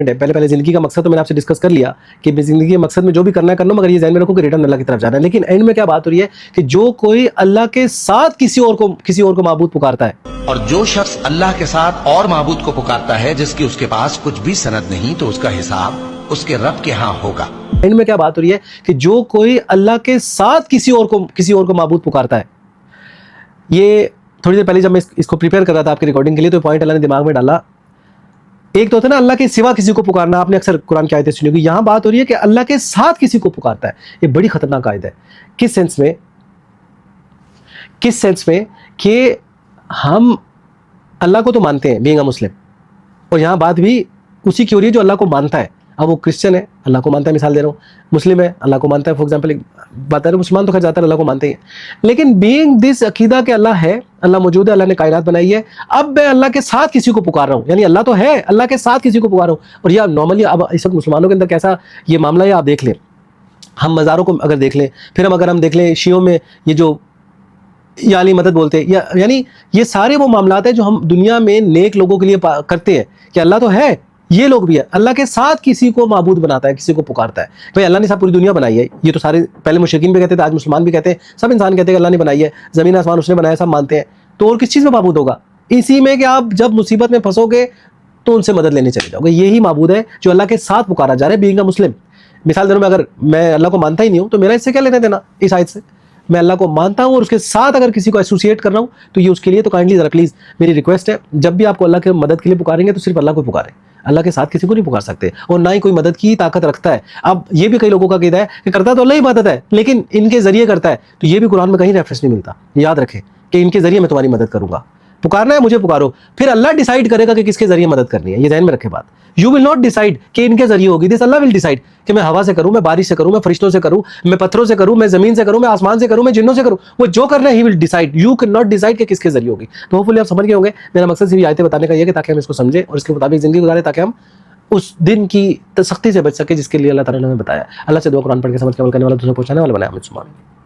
پہلے زندگی کا مقصد تو میں نے آپ سے ڈسکس کر لیا کہ زندگی کے مقصد میں جو بھی کرنا ہے کرنا، مگر یہ ذہن میں رکھو کہ ریٹرن اللہ کی طرف جانا ہے. لیکن اینڈ میں کیا بات ہو رہی ہے کہ جو کوئی اللہ کے ساتھ کسی اور کو معبود پکارتا ہے، اور جو شخص اللہ کے ساتھ اور معبود کو پکارتا ہے جس کی اس کے پاس کچھ بھی سند نہیں، تو اس کا حساب اس کے رب کے ہاں ہوگا. اینڈ میں کیا بات ہو رہی ہے کہ جو کوئی اللہ کے ساتھ کسی اور کو معبود پکارتا ہے. یہ تھوڑی دیر پہلے جب میں اس کو پریپیئر کر رہا تھا آپ کی ریکارڈنگ کے لیے، تو پوائنٹ اللہ نے دماغ میں ڈالا. ایک تو ہوتا ہے نا اللہ کے سوا کسی کو پکارنا، آپ نے اکثر قرآن کی آیتیں سنی ہوگی. یہاں بات ہو رہی ہے کہ اللہ کے ساتھ کسی کو پکارتا ہے. یہ بڑی خطرناک آیت ہے. کس سینس میں کہ ہم اللہ کو تو مانتے ہیں بینگ اے مسلم، اور یہاں بات بھی اسی کی ہو رہی ہے جو اللہ کو مانتا ہے. اب وہ کرسچن ہے، اللہ کو مانتا ہے، مثال دے رہا ہوں. مسلم ہے، اللہ کو مانتا ہے. فار ایگزامپل بات ہے، مسلمان تو خیر زیادہ اللہ کو مانتے ہیں. لیکن بینگ دس عقیدہ کہ اللہ ہے، اللہ موجود ہے، اللہ نے کائنات بنائی ہے، اب میں اللہ کے ساتھ کسی کو پکار رہا ہوں. یعنی اللہ تو ہے، اللہ کے ساتھ کسی کو پکار رہا ہوں. اور یہ نارملی اب اس وقت مسلمانوں کے اندر کیسا یہ معاملہ ہے، آپ دیکھ لیں. ہم مزاروں کو اگر دیکھ لیں، پھر اگر ہم دیکھ لیں شیعوں میں یہ جو یا علی مدد بولتے ہیں، یعنی یہ سارے وہ معاملات ہیں جو ہم دنیا میں نیک لوگوں کے لیے کرتے ہیں کہ اللہ تو ہے، یہ لوگ بھی ہے، اللہ کے ساتھ کسی کو معبود بناتا ہے، کسی کو پکارتا ہے. بھائی اللہ نے سب پوری دنیا بنائی ہے، یہ تو سارے پہلے مشرکین بھی کہتے تھے، آج مسلمان بھی کہتے ہیں، سب انسان کہتے ہیں کہ اللہ نے بنائی ہے، زمین آسمان اس نے بنایا، سب مانتے ہیں. تو اور کس چیز میں معبود ہوگا؟ اسی میں کہ آپ جب مصیبت میں پھنسو گے تو ان سے مدد لینے چلے جاؤ گے. یہی معبود ہے جو اللہ کے ساتھ پکارا جا رہا ہے بینگ اے مسلم. مثال دے رہا ہوں، اگر میں اللہ کو مانتا ہی نہیں ہوں تو میرا اس سے کیا لینا دینا اس آیت سے؟ میں اللہ کو مانتا ہوں اور اس کے ساتھ اگر کسی کو ایسوسیٹ کر رہا ہوں تو یہ اس کے لیے تو کائنڈلی ذرا پلیز میری ریکویسٹ ہے، جب بھی آپ کو اللہ کے مدد کے لیے پکاریں گے تو صرف اللہ کو پکاریں، اللہ کے ساتھ کسی کو نہیں پکار سکتے، اور نہ ہی کوئی مدد کی طاقت رکھتا ہے. اب یہ بھی کئی لوگوں کا عقیدہ ہے کہ کرتا تو اللہ ہی مدد ہے لیکن ان کے ذریعے کرتا ہے، تو یہ بھی قرآن میں کہیں ریفرنس نہیں ملتا. یاد رکھیں کہ ان کے ذریعے میں تمہاری مدد کروں گا. پکارنا ہے مجھے پکارو، پھر اللہ ڈیسائیڈ کرے گا کہ کس کے ذریعے مدد کرنی ہے. یہ ذہن میں رکھے بات. یو ول ناٹ ڈیسائیڈ کہ ان کے ذریعے ہوگی، دس اللہ ول ڈیسائیڈ کہ میں ہوا سے کروں، میں بارش سے کروں، میں فرشتوں سے کروں، میں پتھروں سے کروں، میں زمین سے کروں، میں آسمان سے کروں، میں جنوں سے کروں. وہ جو کرنا ہے he will decide. You can not decide کہ کس کے ذریعے ہوگی. تو ہوپ فلی آپ سمجھ گئے ہوں گے. میرا مقصد صرف آیتیں بتانے کا یہ ہے کہ تاکہ ہم اس کو سمجھیں اور اس کے مطابق زندگی گزاریں، تاکہ ہم اس دن کی سختی سے بچ سکے جس کے لیے اللہ تعالیٰ نے ہمیں بتایا. اللہ سے دعا قرآن پڑھ کے سمجھ کے عمل کرنے والا، دوسروں کو پہنچانے والا بنائے.